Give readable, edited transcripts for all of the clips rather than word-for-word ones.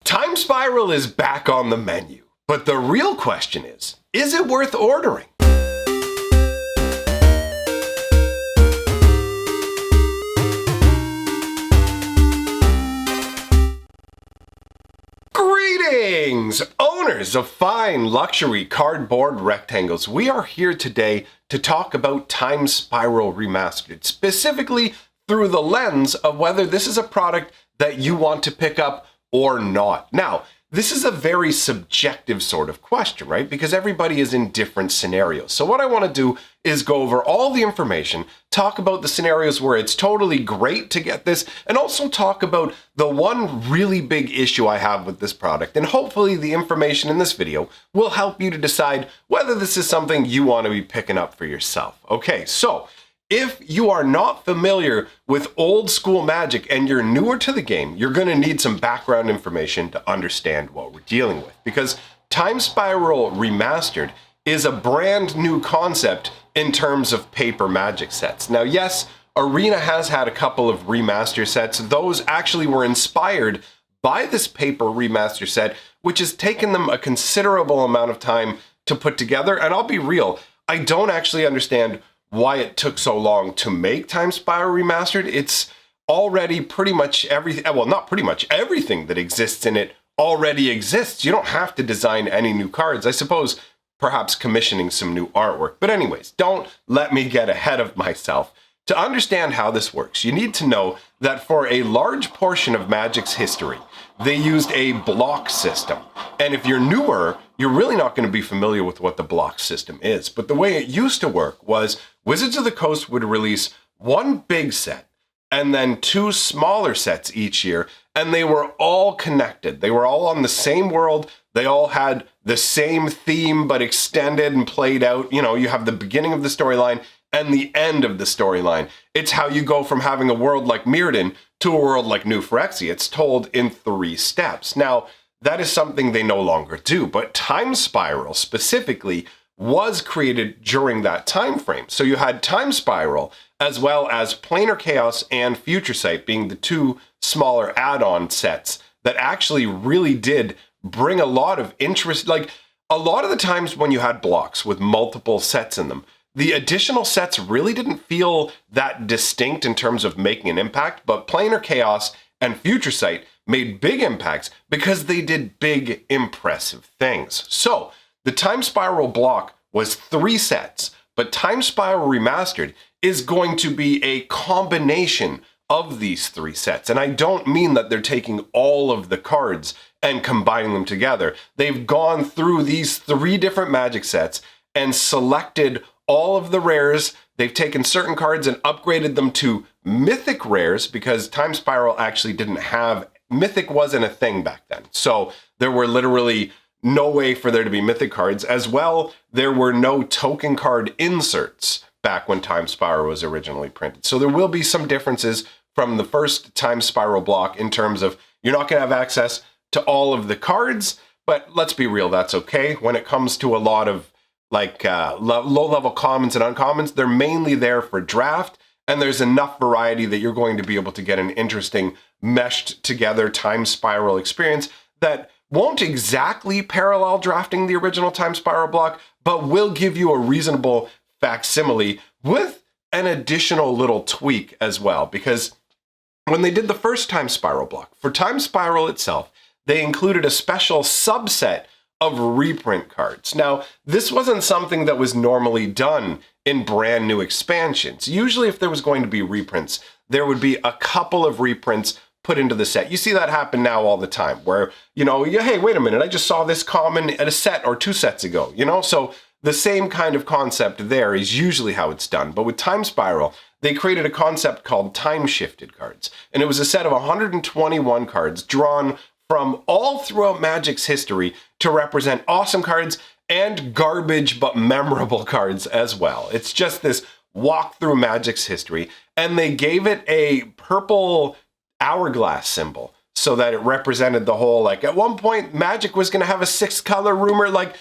Timespiral is back on the menu, but the real question is it worth ordering? Greetings, owners of fine luxury cardboard rectangles. We are here today to talk about Timespiral Remastered, specifically through the lens of whether this is a product that you want to pick up or not. Now, this is a very subjective sort of question, right? Because everybody is in different scenarios. So what I want to do is go over all the information, talk about the scenarios where it's totally great to get this, and also talk about the one really big issue I have with this product. And hopefully the information in this video will help you to decide whether this is something you want to be picking up for yourself. Okay, so if you are not familiar with old school Magic and you're newer to the game, you're going to need some background information to understand what we're dealing with. Because Timespiral Remastered is a brand new concept in terms of paper Magic sets. Now, yes, Arena has had a couple of remaster sets. Those actually were inspired by this paper remaster set, which has taken them a considerable amount of time to put together. And I'll be real, I don't actually understand why it took so long to make Timespiral Remastered. It's already pretty much everything, well, not pretty much, everything that exists in it already exists. You don't have to design any new cards. I suppose perhaps commissioning some new artwork. But anyways, don't let me get ahead of myself. To understand how this works, you need to know that for a large portion of Magic's history, they used a block system. And if you're newer, you're really not going to be familiar with what the block system is. But the way it used to work was Wizards of the Coast would release one big set and then two smaller sets each year, and they were all connected. They were all on the same world. They all had the same theme, but extended and played out. You know, you have the beginning of the storyline and the end of the storyline. It's how you go from having a world like Mirrodin to a world like New Phyrexia. It's told in 3 steps. Now, that is something they no longer do, but Timespiral specifically was created during that time frame. So you had Timespiral as well as Planar Chaos and Future Sight being the 2 smaller add-on sets that actually really did bring a lot of interest. Like, a lot of the times when you had blocks with multiple sets in them, the additional sets really didn't feel that distinct in terms of making an impact, but Planar Chaos and Future Sight made big impacts because they did big, impressive things. So, the Timespiral block was 3 sets, but Timespiral Remastered is going to be a combination of these 3 sets. And I don't mean that they're taking all of the cards and combining them together. They've gone through these 3 different Magic sets and selected all of the rares. They've taken certain cards and upgraded them to mythic rares because Timespiral actually didn't have, mythic wasn't a thing back then. So there were literally no way for there to be mythic cards. As well, there were no token card inserts back when Timespiral was originally printed. So there will be some differences from the first Timespiral block in terms of you're not going to have access to all of the cards, but let's be real, that's okay. When it comes to a lot of like low-level commons and uncommons, they're mainly there for draft, and there's enough variety that you're going to be able to get an interesting meshed together Timespiral experience that won't exactly parallel drafting the original Timespiral block, but will give you a reasonable facsimile with an additional little tweak as well. Because when they did the first Timespiral block, for Timespiral itself, they included a special subset of reprint cards. Now, this wasn't something that was normally done in brand new expansions. Usually if there was going to be reprints, there would be a couple of reprints put into the set. You see that happen now all the time where, you know, hey, wait a minute, I just saw this common at a set or 2 sets ago, you know? So the same kind of concept there is usually how it's done. But with Timespiral, they created a concept called Timeshifted Cards. And it was a set of 121 cards drawn from all throughout Magic's history to represent awesome cards and garbage but memorable cards as well. It's just this walk through Magic's history, and they gave it a purple hourglass symbol so that it represented the whole, like at one point Magic was going to have a 6th color rumor. Like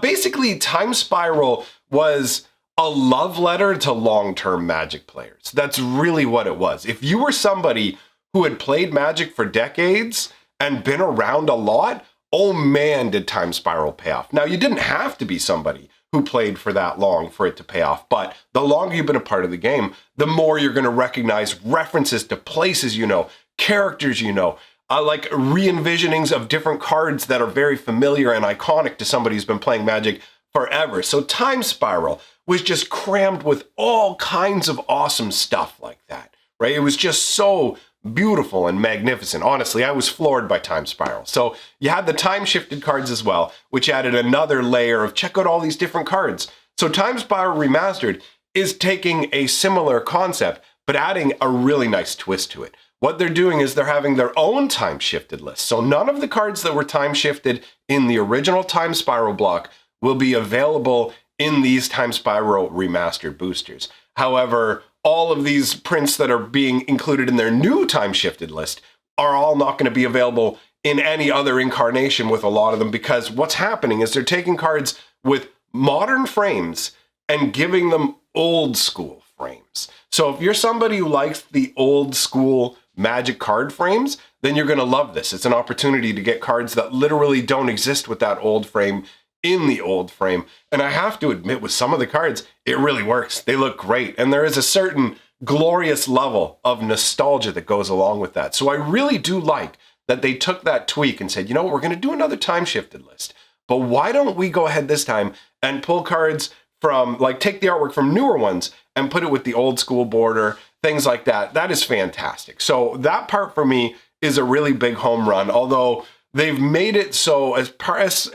basically Timespiral was a love letter to long-term Magic players. That's really what it was. If you were somebody who had played Magic for decades and been around a lot, oh man, did Timespiral pay off. Now, you didn't have to be somebody who played for that long for it to pay off, but the longer you've been a part of the game, the more you're going to recognize references to places you know, characters you know, like re-envisionings of different cards that are very familiar and iconic to somebody who's been playing Magic forever. So Timespiral was just crammed with all kinds of awesome stuff like that, right? It was just so beautiful and magnificent. Honestly, I was floored by Timespiral. So you had the time-shifted cards as well, which added another layer of check out all these different cards. So Timespiral Remastered is taking a similar concept, but adding a really nice twist to it. What they're doing is they're having their own time-shifted list. So none of the cards that were time-shifted in the original Timespiral block will be available in these Timespiral Remastered boosters. However, all of these prints that are being included in their new time-shifted list are all not going to be available in any other incarnation with a lot of them, because what's happening is they're taking cards with modern frames and giving them old school frames. So if you're somebody who likes the old school Magic card frames, then you're going to love this. It's an opportunity to get cards that literally don't exist with that old frame in the old frame. And I have to admit, with some of the cards, it really works. They look great. And there is a certain glorious level of nostalgia that goes along with that. So I really do like that they took that tweak and said, you know what, we're going to do another time-shifted list. But why don't we go ahead this time and pull cards from, like, take the artwork from newer ones and put it with the old school border, things like that. That is fantastic. So that part for me is a really big home run, although they've made it so, as far as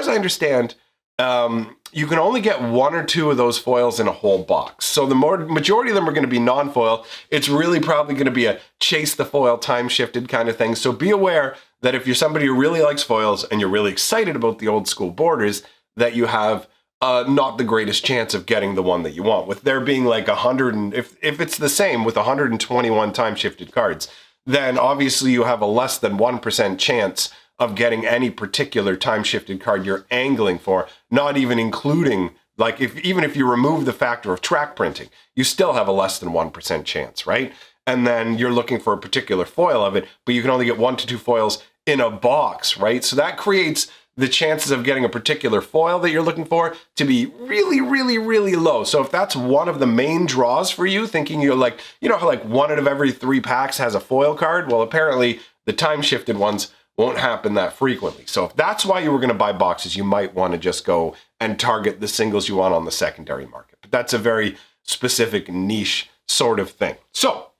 I understand, you can only get one or two of those foils in a whole box. So the majority of them are going to be non-foil. It's really probably going to be a chase the foil time-shifted kind of thing. So be aware that if you're somebody who really likes foils and you're really excited about the old school borders, that you have not the greatest chance of getting the one that you want. With there being like 100, and if it's the same with 121 time-shifted cards, then obviously you have a less than 1% chance of getting any particular time-shifted card you're angling for, not even including, like, even if you remove the factor of track printing, you still have a less than 1% chance, right? And then you're looking for a particular foil of it, but you can only get 1 to 2 foils in a box, right? So that creates the chances of getting a particular foil that you're looking for to be really, really, really low. So if that's one of the main draws for you, thinking you're like, you know how like 1 out of every 3 packs has a foil card? Well, apparently the time-shifted ones won't happen that frequently. So if that's why you were going to buy boxes, you might want to just go and target the singles you want on the secondary market. But that's a very specific niche sort of thing. So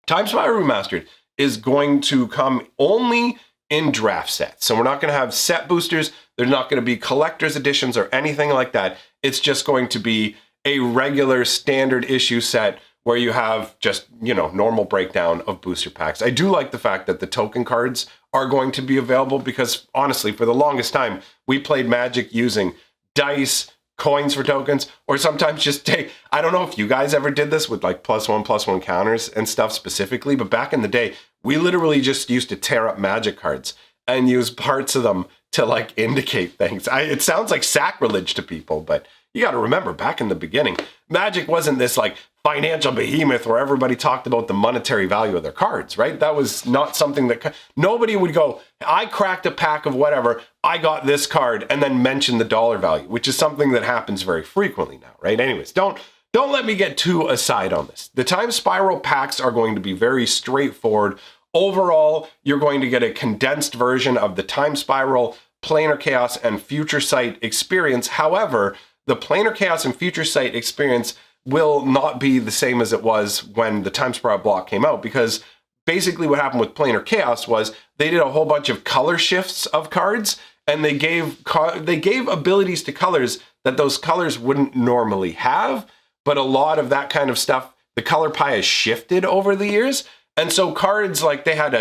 Timespiral Remastered is going to come only in draft sets. So we're not going to have set boosters. There's not going to be collector's editions or anything like that. It's just going to be a regular standard issue set where you have just, you know, normal breakdown of booster packs. I do like the fact that the token cards are going to be available because, honestly, for the longest time, we played Magic using dice, coins for tokens, or sometimes just take, I don't know if you guys ever did this with like +1/+1 counters and stuff specifically, but back in the day, we literally just used to tear up Magic cards and use parts of them to like indicate things. It sounds like sacrilege to people, but you got to remember, back in the beginning, Magic wasn't this like financial behemoth where everybody talked about the monetary value of their cards, right? That was not something that nobody would go, I cracked a pack of whatever, I got this card, and then mention the dollar value, which is something that happens very frequently now, right? Anyways, don't let me get too aside on this. The Timespiral packs are going to be very straightforward. Overall, you're going to get a condensed version of the Timespiral, Planar Chaos, and Future Sight experience. However, the Planar Chaos and Future Sight experience will not be the same as it was when the Timespiral block came out, because basically what happened with Planar Chaos was they did a whole bunch of color shifts of cards, and they gave abilities to colors that those colors wouldn't normally have, but a lot of that kind of stuff, the color pie has shifted over the years, and so cards like they had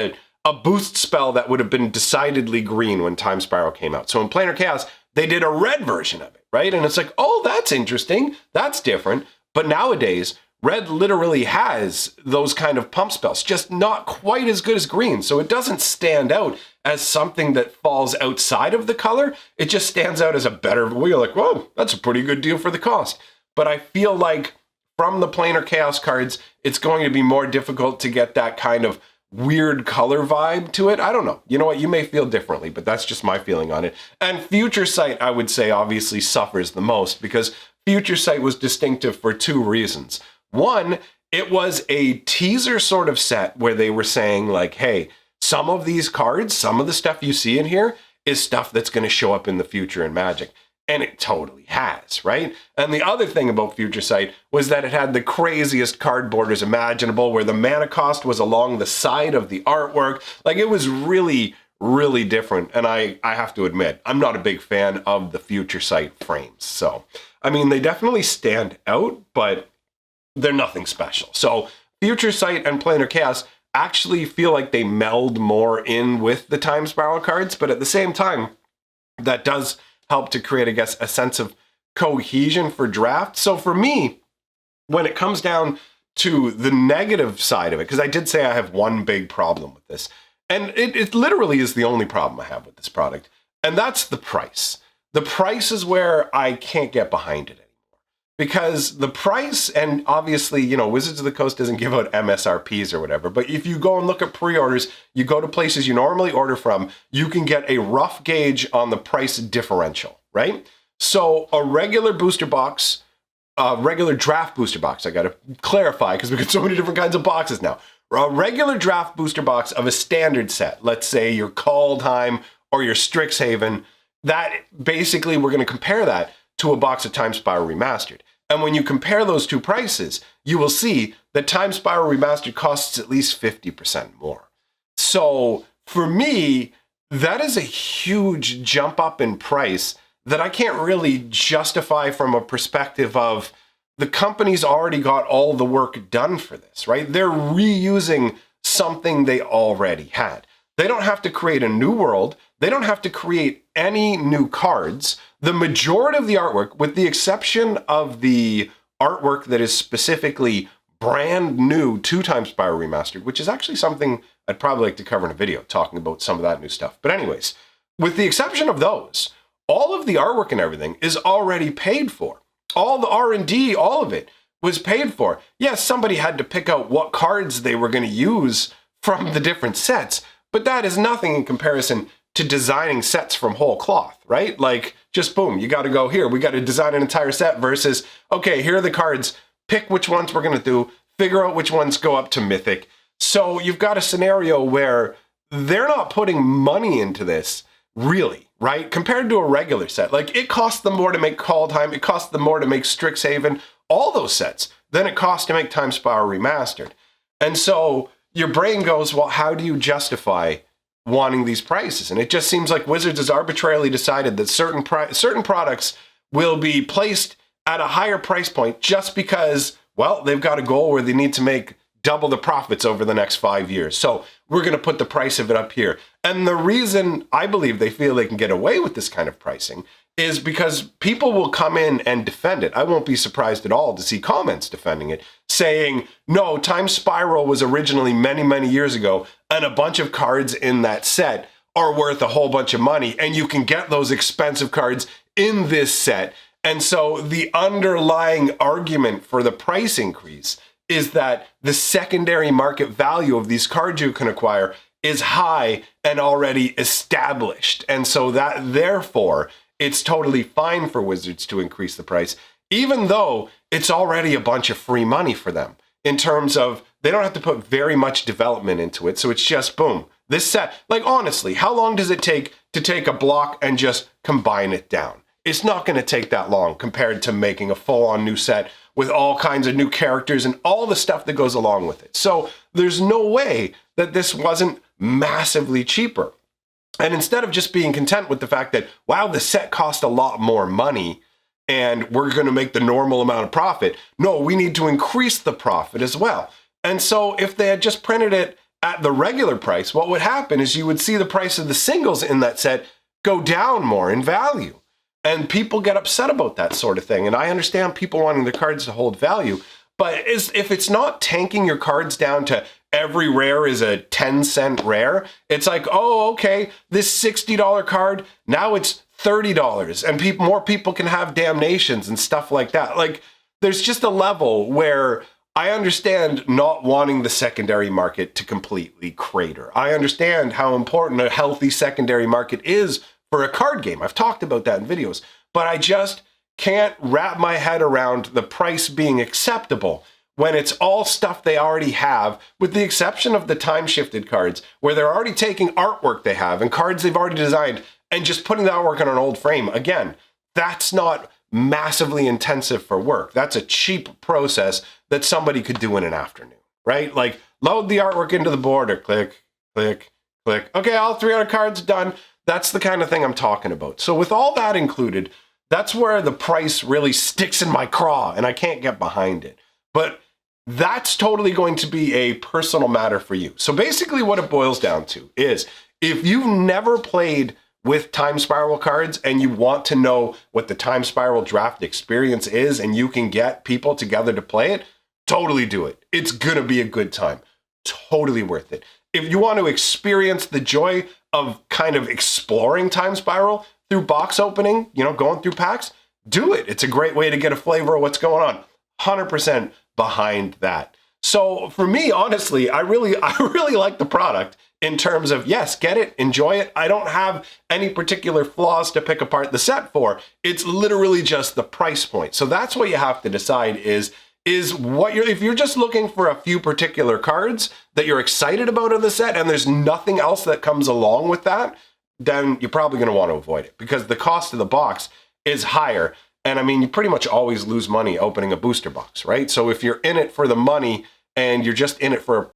a boost spell that would have been decidedly green when Timespiral came out. So in Planar Chaos, they did a red version of it, right? And it's like, oh, that's interesting, that's different. But nowadays, red literally has those kind of pump spells, just not quite as good as green. So it doesn't stand out as something that falls outside of the color. It just stands out as a better, we're like, whoa, that's a pretty good deal for the cost. But I feel like from the Planar Chaos cards, it's going to be more difficult to get that kind of weird color vibe to it. I don't know. You know what? You may feel differently, but that's just my feeling on it. And Future Sight, I would say, obviously suffers the most because Future Sight was distinctive for two reasons. One, it was a teaser sort of set where they were saying like, hey, some of these cards, some of the stuff you see in here is stuff that's going to show up in the future in Magic. And it totally has, right? And the other thing about Future Sight was that it had the craziest card borders imaginable where the mana cost was along the side of the artwork. Like it was really, really different. And I have to admit, I'm not a big fan of the Future Sight frames. So, I mean, they definitely stand out, but they're nothing special. So Future Sight and Planar Chaos actually feel like they meld more in with the Time Spiral cards, but at the same time, that does help to create, I guess, a sense of cohesion for draft. So for me, when it comes down to the negative side of it, because I did say I have one big problem with this, and it literally is the only problem I have with this product, and that's the price. The price is where I can't get behind it anymore. Because the price, and obviously, you know, Wizards of the Coast doesn't give out MSRPs or whatever, but if you go and look at pre-orders, you go to places you normally order from, you can get a rough gauge on the price differential, right? So a regular booster box, regular draft booster box, I gotta clarify because we got so many different kinds of boxes now. A regular draft booster box of a standard set, let's say your Kaldheim or your Strixhaven, that basically we're gonna compare that to a box of Timespiral Remastered. And when you compare those two prices, you will see that Timespiral Remastered costs at least 50% more. So for me, that is a huge jump up in price that I can't really justify from a perspective of the company's already got all the work done for this, right? They're reusing something they already had. They don't have to create a new world. They don't have to create any new cards. The majority of the artwork, with the exception of the artwork that is specifically brand new to Timespiral Remastered, which is actually something I'd probably like to cover in a video, talking about some of that new stuff. But anyways, with the exception of those, all of the artwork and everything is already paid for. All the R&D, all of it was paid for. Yes, somebody had to pick out what cards they were going to use from the different sets, but that is nothing in comparison to designing sets from whole cloth, right? Like, just boom, you got to go here. We got to design an entire set versus, okay, here are the cards. Pick which ones we're going to do. Figure out which ones go up to Mythic. So you've got a scenario where they're not putting money into this, really, right? Compared to a regular set. Like, it costs them more to make Kaldheim. It costs them more to make Strixhaven, all those sets, than it costs to make Timespiral Remastered. And so your brain goes, well, how do you justify wanting these prices? And it just seems like Wizards has arbitrarily decided that certain products will be placed at a higher price point just because, well, they've got a goal where they need to make double the profits over the next 5 years. So we're going to put the price of it up here. And the reason I believe they feel they can get away with this kind of pricing is because people will come in and defend it. I won't be surprised at all to see comments defending it, saying, no, Timespiral was originally many, many years ago, and a bunch of cards in that set are worth a whole bunch of money, and you can get those expensive cards in this set. And so the underlying argument for the price increase is that the secondary market value of these cards you can acquire is high and already established. And so that, therefore, it's totally fine for Wizards to increase the price, even though it's already a bunch of free money for them in terms of they don't have to put very much development into it. So it's just boom, this set. Like, honestly, how long does it take to take a block and just combine it down? It's not going to take that long compared to making a full-on new set with all kinds of new characters and all the stuff that goes along with it. So there's no way that this wasn't massively cheaper. And instead of just being content with the fact that, wow, the set cost a lot more money and we're going to make the normal amount of profit, no, we need to increase the profit as well. And so if they had just printed it at the regular price, what would happen is you would see the price of the singles in that set go down more in value. And people get upset about that sort of thing. And I understand people wanting their cards to hold value, but if it's not tanking your cards down to every rare is a 10-cent rare, it's like, oh, okay, this $60 card, now it's $30 and more people can have damnations and stuff like that. Like, there's just a level where I understand not wanting the secondary market to completely crater. I understand how important a healthy secondary market is for a card game. I've talked about that in videos, but I just can't wrap my head around the price being acceptable when it's all stuff they already have, with the exception of the time-shifted cards, where they're already taking artwork they have and cards they've already designed and just putting the artwork on an old frame. Again, that's not massively intensive for work. That's a cheap process that somebody could do in an afternoon, right? Like, load the artwork into the border, click, click, click. Okay, all 300 cards done. That's the kind of thing I'm talking about. So with all that included, that's where the price really sticks in my craw and I can't get behind it. But that's totally going to be a personal matter for you. So basically what it boils down to is, if you've never played with Timespiral cards and you want to know what the Timespiral draft experience is and you can get people together to play it, totally do it. It's gonna be a good time. Totally worth it. If you want to experience the joy of kind of exploring Timespiral through box opening, you know, going through packs, do it. It's a great way to get a flavor of what's going on. 100% behind that. So for me, honestly, I really like the product in terms of, yes, get it, enjoy it. I don't have any particular flaws to pick apart the set for. It's literally just the price point. So that's what you have to decide is what if you're just looking for a few particular cards that you're excited about in the set and there's nothing else that comes along with that, then you're probably going to want to avoid it because the cost of the box is higher. And I mean, you pretty much always lose money opening a booster box, right? So if you're in it for the money and you're just in it for